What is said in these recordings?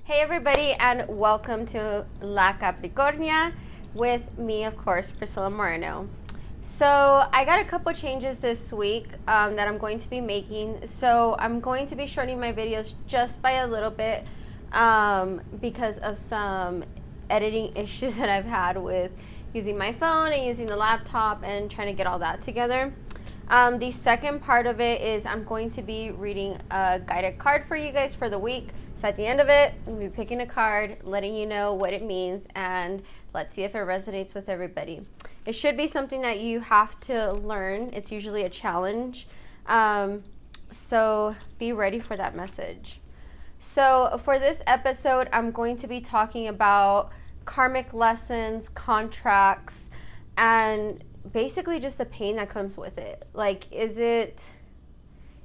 Hey everybody, and welcome to La Capricornia with me, of course, Priscilla Moreno. So I got a couple changes this week that I'm going to be making. So I'm going to be shortening my videos just by a little bit because of some editing issues that I've had with using my phone and using the laptop and trying to get all that together. The second part of it is I'm going to be reading a guided card for you guys for the week. So at the end of it, I'm going to be picking a card, letting you know what it means, and let's see if it resonates with everybody. It should be something that you have to learn. It's usually a challenge. So be ready for that message. So for this episode, I'm going to be talking about karmic lessons, contracts, and basically just the pain that comes with it. Like, is it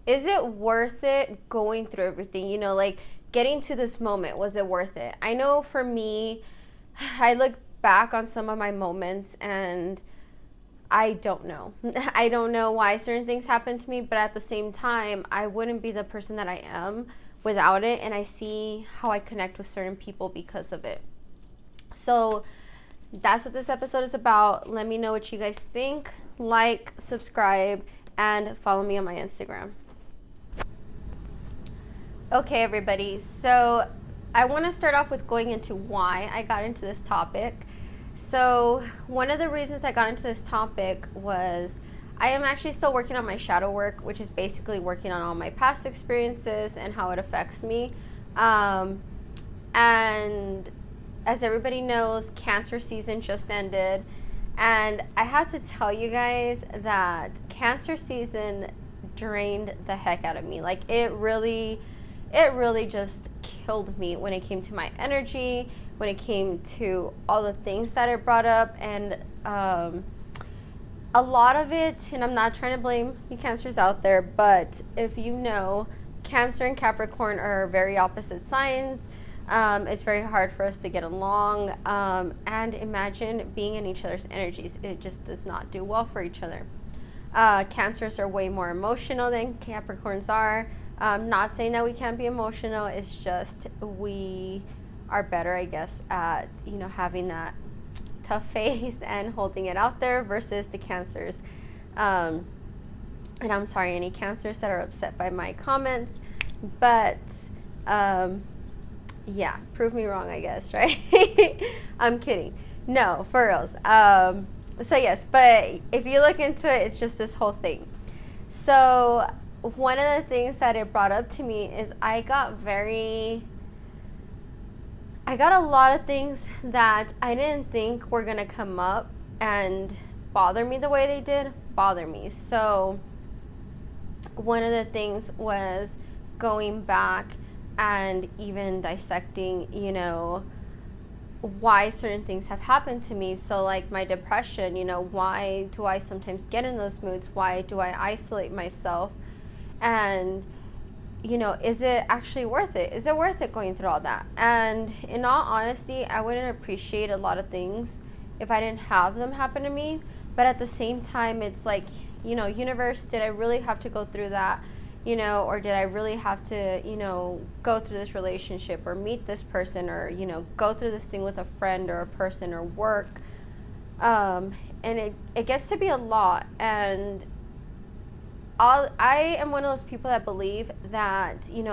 worth it going through everything? You know, like getting to this moment, was it worth it? I know for me, I look back on some of my moments and I don't know. I don't know why certain things happen to me, but at the same time, I wouldn't be the person that I am without it, and I see how I connect with certain people because of it. So that's what this episode is about. Let me know what you guys think. Like, subscribe, and follow me on my Instagram. Okay, everybody. So I want to start off with going into why I got into this topic. So one of the reasons I got into this topic was I am actually still working on my shadow work, which is basically working on all my past experiences and how it affects me. And as everybody knows, Cancer season just ended, and I have to tell you guys that Cancer season drained the heck out of me. Like, it really just killed me when it came to my energy, when it came to all the things that it brought up, and a lot of it, and I'm not trying to blame you Cancers out there, but if you know, Cancer and Capricorn are very opposite signs. It's very hard for us to get along, and imagine being in each other's energies. It just does not do well for each other. Cancers are way more emotional than Capricorns are. Not saying that we can't be emotional. It's just we are better, I guess, at having that tough face and holding it out there versus the Cancers. And I'm sorry, any Cancers that are upset by my comments, but yeah, prove me wrong, I guess, right? I'm kidding. No, for reals. So yes, but if you look into it, it's just this whole thing. So one of the things that it brought up to me is I got a lot of things that I didn't think were gonna come up and bother me the way they did bother me. So one of the things was going back and even dissecting, why certain things have happened to me. So like my depression, why do I sometimes get in those moods? Why do I isolate myself? And, is it actually worth it? Is it worth it going through all that? And in all honesty, I wouldn't appreciate a lot of things if I didn't have them happen to me. But at the same time, it's like, universe, did I really have to go through that? Or did I really have to, go through this relationship or meet this person or, go through this thing with a friend or a person or work? And it gets to be a lot. And I am one of those people that believe that, it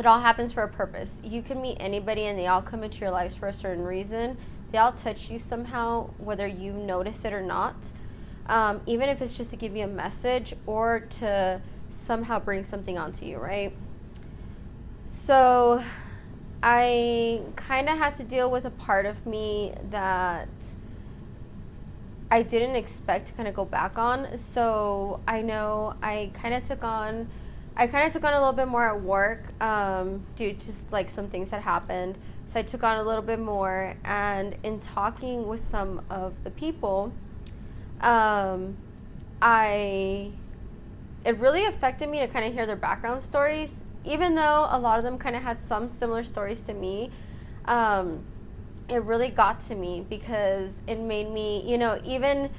all happens for a purpose. You can meet anybody and they all come into your lives for a certain reason. They all touch you somehow, whether you notice it or not. Even if it's just to give you a message or to somehow bring something onto you, right? So I kind of had to deal with a part of me that I didn't expect to kind of go back on. So I know I kind of took on a little bit more at work due to like some things that happened. So I took on a little bit more, and in talking with some of the people, it really affected me to kind of hear their background stories, even though a lot of them kind of had some similar stories to me. It really got to me because it made me, even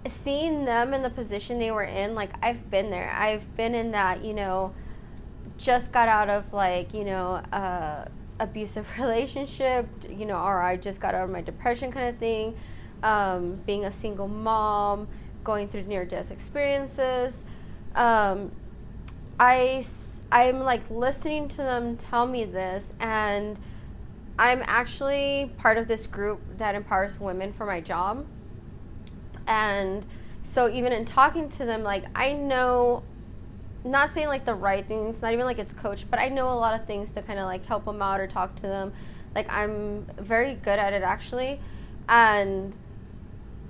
seeing them in the position they were in, like I've been there. I've been in that, just got out of abusive relationship, or I just got out of my depression kind of thing, being a single mom, going through near-death experiences. I'm like listening to them tell me this, and I'm actually part of this group that empowers women for my job. And so even in talking to them, like, I know, not saying like the right things, not even like it's coach, but I know a lot of things to kind of like help them out or talk to them. Like, I'm very good at it, actually. And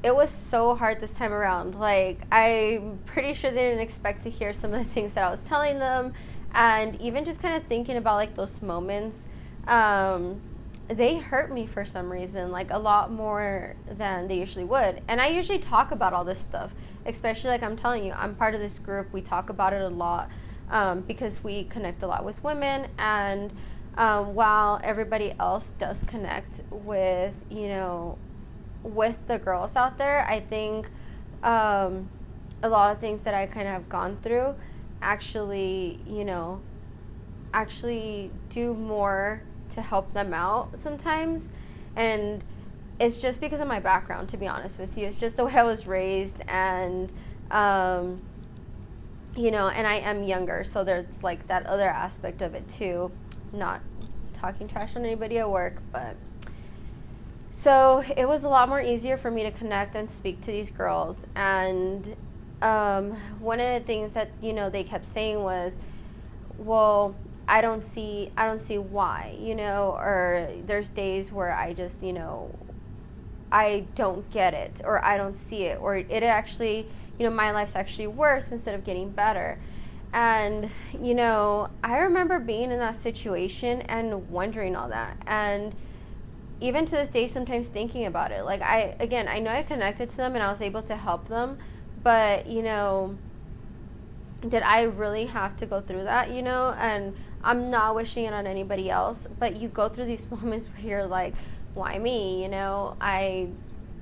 it was so hard this time around. Like, I'm pretty sure they didn't expect to hear some of the things that I was telling them. And even just kind of thinking about like those moments, they hurt me for some reason, like a lot more than they usually would. And I usually talk about all this stuff, especially, like I'm telling you, I'm part of this group. We talk about it a lot, because we connect a lot with women. And while everybody else does connect with, with the girls out there, I think a lot of things that I kind of have gone through actually do more to help them out sometimes. And it's just because of my background, to be honest with you. It's just the way I was raised, and and I am younger, so there's like that other aspect of it too. Not talking trash on anybody at work, but so it was a lot more easier for me to connect and speak to these girls. And one of the things that they kept saying was, well, I don't see why, or there's days where I just, I don't get it, or I don't see it, or it actually, my life's actually worse instead of getting better. And, I remember being in that situation and wondering all that. And even to this day, sometimes thinking about it, like, I know I connected to them and I was able to help them, but, did I really have to go through that, And I'm not wishing it on anybody else, but you go through these moments where you're like, why me? I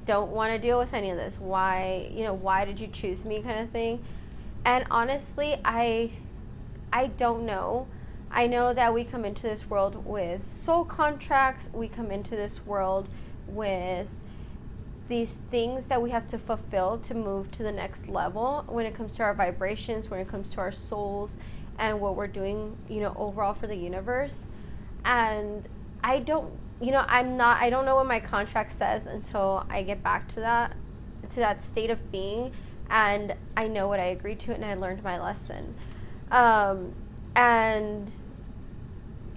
don't want to deal with any of this. Why, why did you choose me, kind of thing. And honestly, I don't know. I know that we come into this world with soul contracts. We come into this world with these things that we have to fulfill to move to the next level when it comes to our vibrations, when it comes to our souls, and what we're doing, overall for the universe. And I don't know what my contract says until I get back to that state of being, and I know what I agreed to, and I learned my lesson. And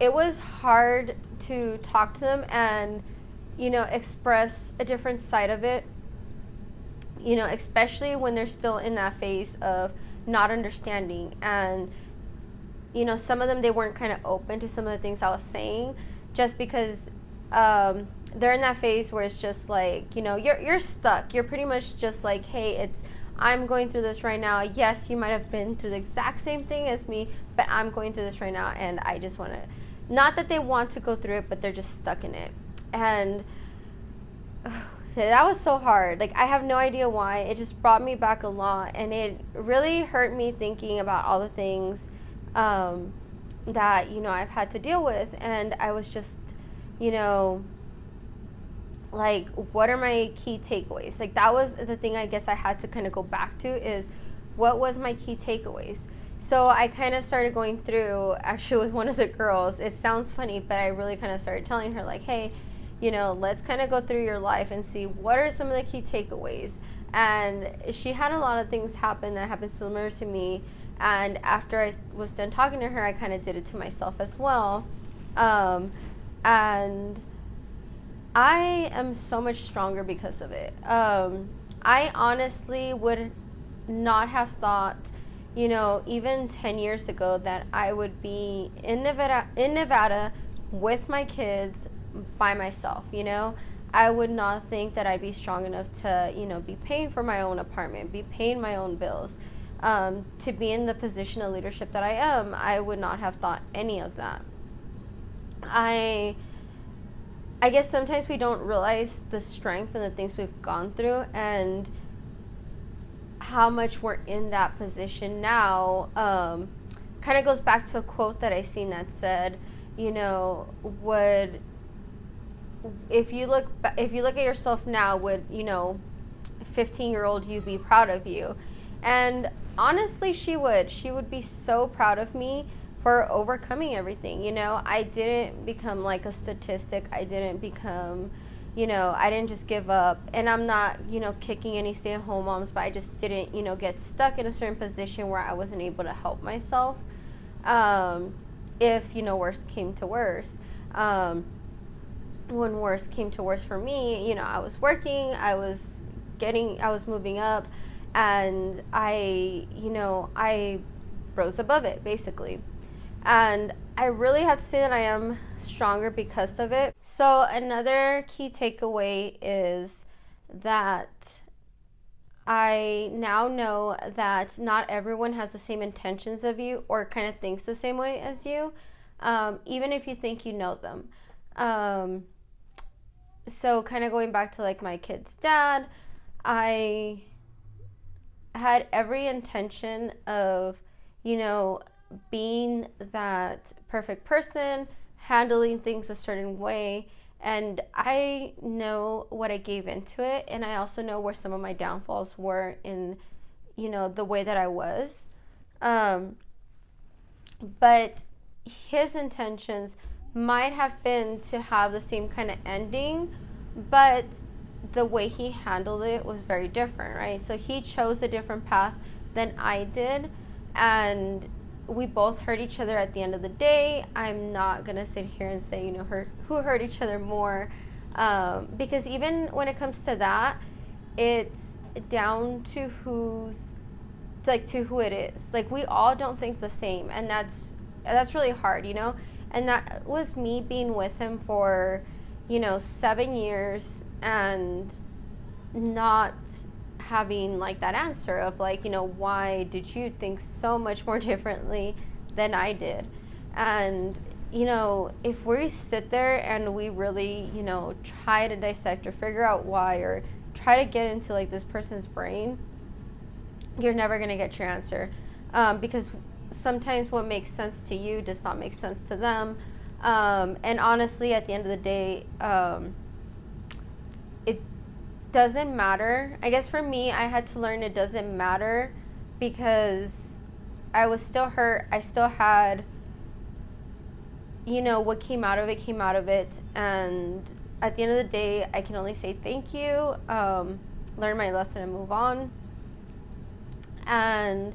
it was hard to talk to them and express a different side of it, especially when they're still in that phase of not understanding. And, some of them, they weren't kind of open to some of the things I was saying, just because they're in that phase where it's just like, you're stuck. You're pretty much just like, hey, I'm going through this right now. Yes, you might have been through the exact same thing as me, but I'm going through this right now, and I just want to, not that they want to go through it, but they're just stuck in it. And that was so hard. Like, I have no idea why. It just brought me back a lot, and it really hurt me thinking about all the things that I've had to deal with. And I was just like, what are my key takeaways? Like, that was the thing I guess I had to kind of go back to, is what was my key takeaways. So I kind of started going through, actually, with one of the girls. It sounds funny, but I really kind of started telling her, like, hey, let's kind of go through your life and see what are some of the key takeaways. And she had a lot of things happen that happened similar to me. And after I was done talking to her, I kind of did it to myself as well. And I am so much stronger because of it. I honestly would not have thought, even 10 years ago, that I would be in Nevada with my kids by myself. I would not think that I'd be strong enough to, be paying for my own apartment, be paying my own bills, to be in the position of leadership that I am. I would not have thought any of that. I guess sometimes we don't realize the strength and the things we've gone through, and how much we're in that position now, kind of goes back to a quote that I seen that said, you know, if you look at yourself now, would, you know, 15-year-old you be proud of you? And honestly, she would be so proud of me for overcoming everything. You know, I didn't become like a statistic. I didn't become, you know, I didn't just give up. And I'm not, you know, kicking any stay-at-home moms, but I just didn't, you know, get stuck in a certain position where I wasn't able to help myself. If, you know, worst came to worst. When worst came to worst for me, you know, I was working, I was moving up, and I rose above it, basically. And I really have to say that I am stronger because of it. So another key takeaway is that I now know that not everyone has the same intentions of you or kind of thinks the same way as you, even if you think you know them. So kind of going back to like my kid's dad, I had every intention of, you know, being that perfect person, handling things a certain way, and I know what I gave into it, and I also know where some of my downfalls were in, you know, the way that I was. But his intentions might have been to have the same kind of ending, but the way he handled it was very different, right? So he chose a different path than I did, and we both hurt each other at the end of the day. I'm not gonna sit here and say, you know, who hurt each other more, because even when it comes to that, it's down to who it is. Like, we all don't think the same, and that's really hard, you know. And that was me being with him for, you know, 7 years and not having like that answer of like, you know, why did you think so much more differently than I did? And, you know, if we sit there and we really, you know, try to dissect or figure out why, or try to get into like this person's brain, you're never going to get your answer, because sometimes what makes sense to you does not make sense to them. And honestly, at the end of the day, it doesn't matter. I guess for me, I had to learn it doesn't matter, because I was still hurt. I still had, you know, what came out of it. And at the end of the day, I can only say thank you, learn my lesson and move on. And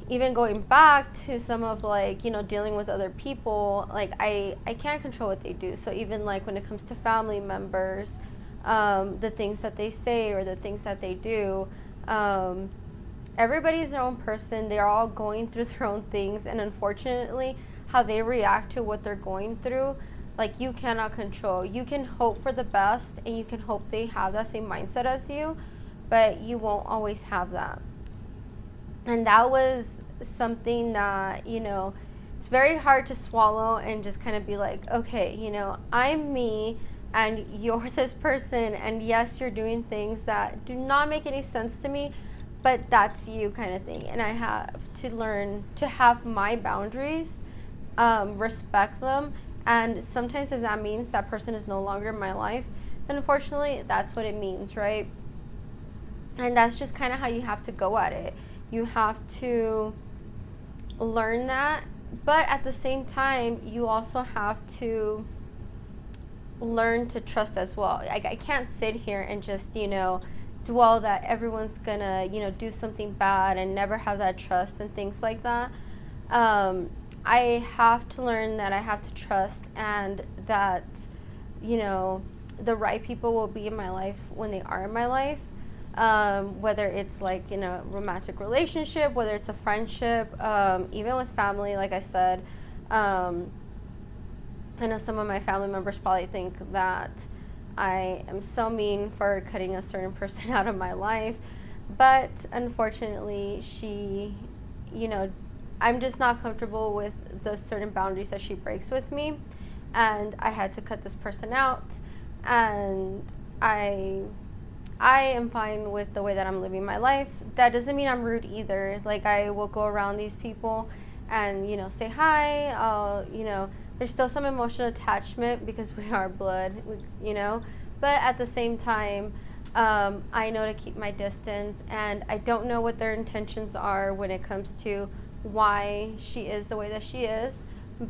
even going back to some of like, you know, dealing with other people, like I can't control what they do. So even like when it comes to family members, the things that they say or the things that they do, everybody's their own person. They're all going through their own things, and unfortunately how they react to what they're going through, like, you cannot control. You can hope for the best, and you can hope they have that same mindset as you, but you won't always have that. And that was something that, you know, it's very hard to swallow and just kind of be like, okay, you know, I'm me and you're this person, and yes, you're doing things that do not make any sense to me, but that's you, kind of thing. And I have to learn to have my boundaries, respect them, and sometimes if that means that person is no longer in my life, then unfortunately that's what it means, right? And that's just kind of how you have to go at it. You have to learn that, but at the same time, you also have to learn to trust as well. I can't sit here and just, you know, dwell that everyone's gonna, you know, do something bad and never have that trust and things like that. I have to learn that I have to trust, and that, you know, the right people will be in my life when they are in my life. Whether it's like in a romantic relationship, whether it's a friendship, even with family, like I said. I know some of my family members probably think that I am so mean for cutting a certain person out of my life, but unfortunately she, you know, I'm just not comfortable with the certain boundaries that she breaks with me, and I had to cut this person out. And I am fine with the way that I'm living my life. that doesn't mean I'm rude either. Like, I will go around these people and, say hi. There's still some emotional attachment because we are blood, but at the same time, I know to keep my distance, and I don't know what their intentions are when it comes to why she is the way that she is.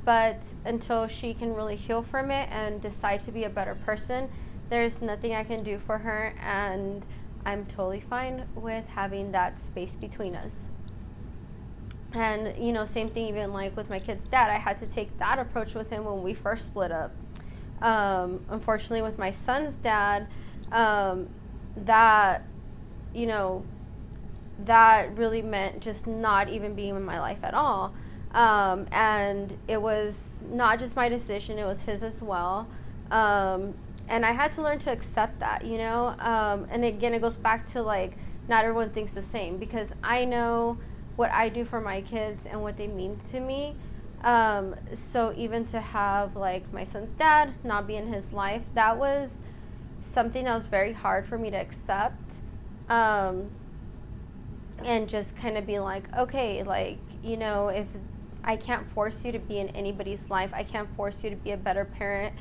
But until she can really heal from it and decide to be a better person, there's nothing I can do for her, and I'm totally fine with having that space between us. And, same thing even like with my kid's dad. I had to take that approach with him when we first split up. Unfortunately, with my son's dad, that really meant just not even being in my life at all. And it was not just my decision, it was his as well. And I had to learn to accept that, and again, it goes back to like, not everyone thinks the same, because I know what I do for my kids and what they mean to me. So even to have like my son's dad not be in his life, that was something that was very hard for me to accept. And just kind of be like, okay, like, if I can't force you to be in anybody's life, I can't force you to be a better parent.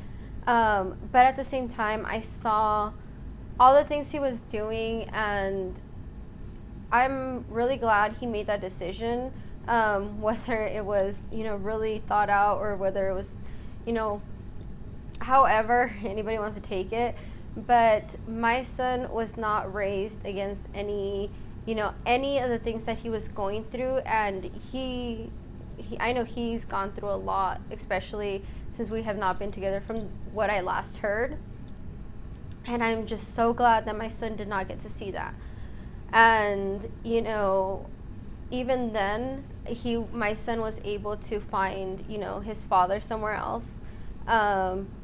But at the same time, I saw all the things he was doing, and I'm really glad he made that decision, whether it was, really thought out, or whether it was, however anybody wants to take it. But my son was not raised against any of the things that he was going through, and I know he's gone through a lot, especially since we have not been together from what I last heard. And I'm just so glad that my son did not get to see that. And, even then, my son was able to find, his father somewhere else,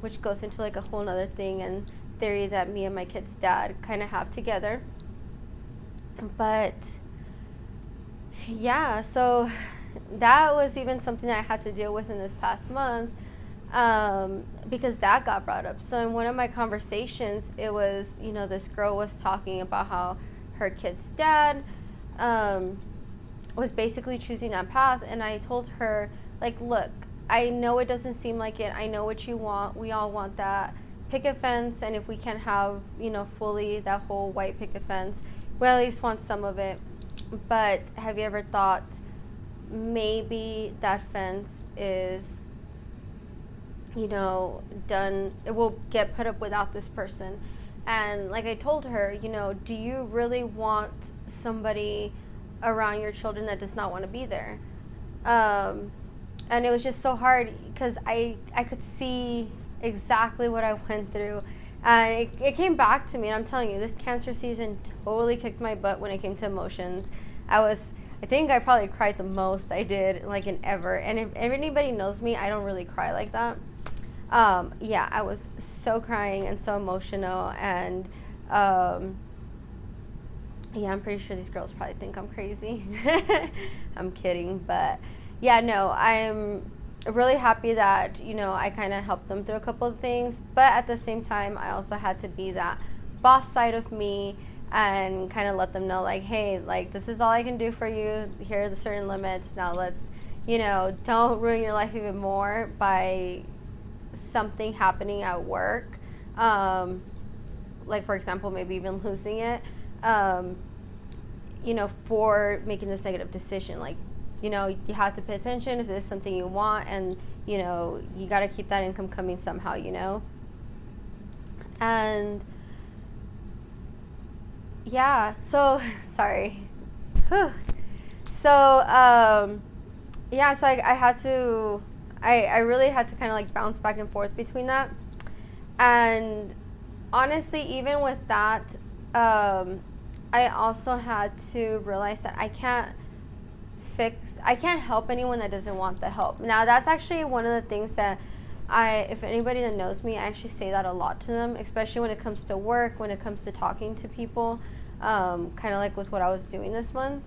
which goes into like a whole nother thing and theory that me and my kid's dad kind of have together. But yeah, so that was even something that I had to deal with in this past month, because that got brought up. So in one of my conversations, it was, this girl was talking about how her kid's dad was basically choosing that path. And I told her, like, look, I know it doesn't seem like it. I know what you want. We all want that picket fence. And if we can't have, fully that whole white picket fence, we at least want some of it. But have you ever thought maybe that fence is, done, it will get put up without this person? And like I told her, do you really want somebody around your children that does not want to be there? And it was just so hard, because I could see exactly what I went through. And it came back to me, and I'm telling you, this Cancer season totally kicked my butt when it came to emotions. I think I probably cried the most I did, like, in ever. And if anybody knows me, I don't really cry like that. Yeah, I was so crying and so emotional, and yeah, I'm pretty sure these girls probably think I'm crazy. I'm kidding, but yeah, no, I'm really happy that, I kind of helped them through a couple of things, but at the same time, I also had to be that boss side of me and kind of let them know, like, hey, like, this is all I can do for you. Here are the certain limits. Now let's, don't ruin your life even more by something happening at work. Like, for example, maybe even losing it, for making this negative decision. Like, you have to pay attention if this is something you want, and, you got to keep that income coming somehow, And yeah, so, sorry. Whew. So, yeah, so I had to, I really had to kind of like bounce back and forth between that. And honestly, even with that, I also had to realize that I can't help anyone that doesn't want the help. Now, that's actually one of the things that if anybody that knows me, I actually say that a lot to them, especially when it comes to work, when it comes to talking to people, kind of like with what I was doing this month.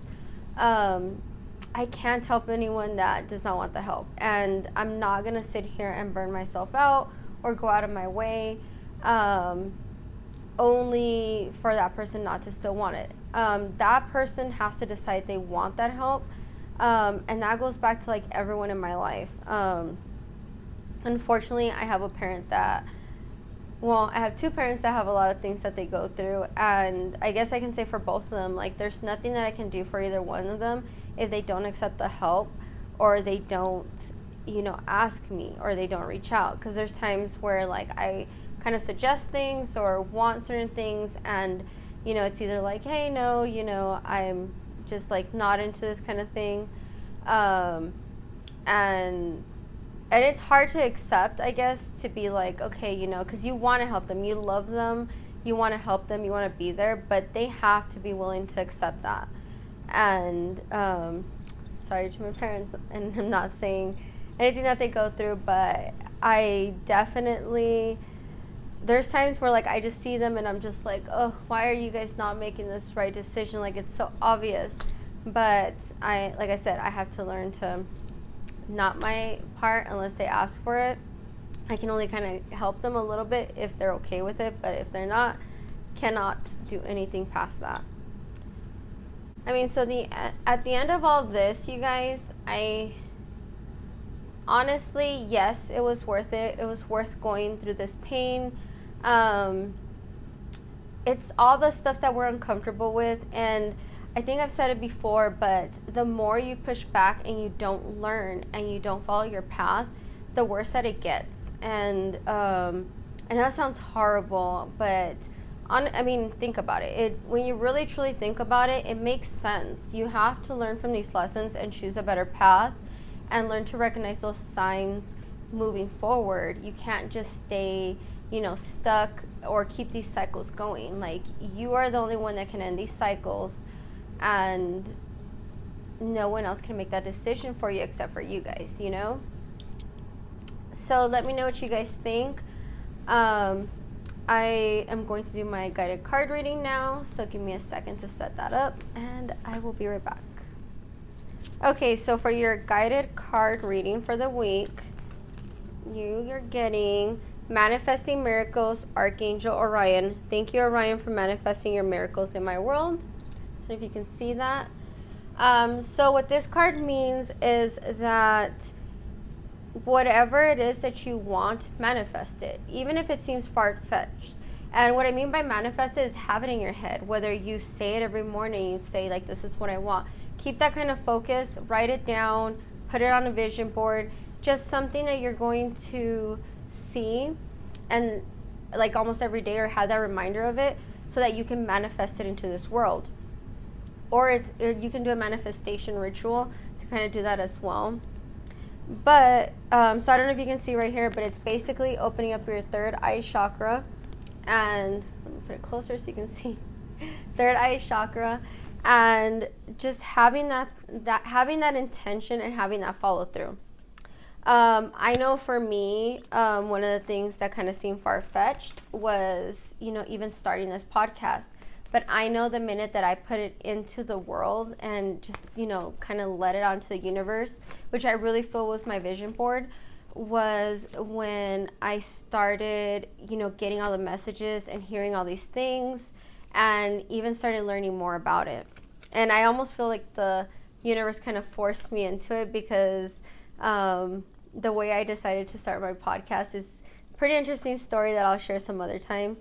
I can't help anyone that does not want the help. And I'm not going to sit here and burn myself out or go out of my way only for that person not to still want it. that person has to decide they want that help. And that goes back to like everyone in my life. Unfortunately, I have a parent that, well, I have two parents that have a lot of things that they go through, and I guess I can say for both of them, like, there's nothing that I can do for either one of them if they don't accept the help, or they don't, ask me, or they don't reach out. Because there's times where, like, I kind of suggest things or want certain things, and, it's either like, hey, no, I'm just, like, not into this kind of thing, and it's hard to accept, I guess, to be like, okay, because you want to help them, you love them, you want to help them, you want to be there, but they have to be willing to accept that. And sorry to my parents, and I'm not saying anything that they go through, but I definitely, there's times where, like, I just see them and I'm just like, oh, why are you guys not making this right decision? Like, it's so obvious. But like I said, I have to learn to not my part unless they ask for it. I can only kind of help them a little bit if they're okay with it, but if they're not, cannot do anything past that. I mean, so at the end of all this, you guys, I honestly, yes, it was worth it. It was worth going through this pain. It's all the stuff that we're uncomfortable with, and I think I've said it before, but the more you push back and you don't learn and you don't follow your path, the worse that it gets. And that sounds horrible, but think about it. When you really truly think about it, it makes sense. You have to learn from these lessons and choose a better path and learn to recognize those signs moving forward. You can't just stay, stuck or keep these cycles going. Like, you are the only one that can end these cycles, and no one else can make that decision for you except for you guys, So let me know what you guys think. I am going to do my guided card reading now, so give me a second to set that up, and I will be right back. Okay, so for your guided card reading for the week, you're getting Manifesting Miracles, Archangel Orion. Thank you, Orion, for manifesting your miracles in my world. If you can see that. So what this card means is that whatever it is that you want, manifest it, even if it seems far-fetched. And what I mean by manifest it is have it in your head. Whether you say it every morning, you say, like, this is what I want. Keep that kind of focus, write it down, put it on a vision board, just something that you're going to see and, like, almost every day, or have that reminder of it so that you can manifest it into this world. Or you can do a manifestation ritual to kind of do that as well. But, so I don't know if you can see right here, but it's basically opening up your third eye chakra. And let me put it closer so you can see. Third eye chakra. And just having that intention and having that follow through. I know for me, one of the things that kind of seemed far-fetched was, even starting this podcast. But I know the minute that I put it into the world and just, kind of let it onto the universe, which I really feel was my vision board, was when I started, getting all the messages and hearing all these things, and even started learning more about it. And I almost feel like the universe kind of forced me into it, because the way I decided to start my podcast is a pretty interesting story that I'll share some other time.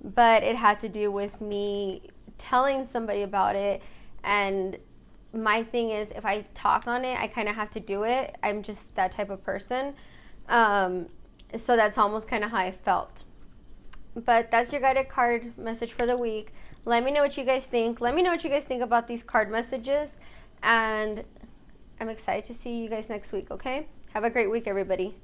But it had to do with me telling somebody about it, and my thing is, if I talk on it, I kind of have to do it. I'm just that type of person. So that's almost kind of how I felt. But that's your guided card message for the week. Let me know what you guys think. Let me know what you guys think about these card messages, and I'm excited to see you guys next week, okay? Have a great week, everybody.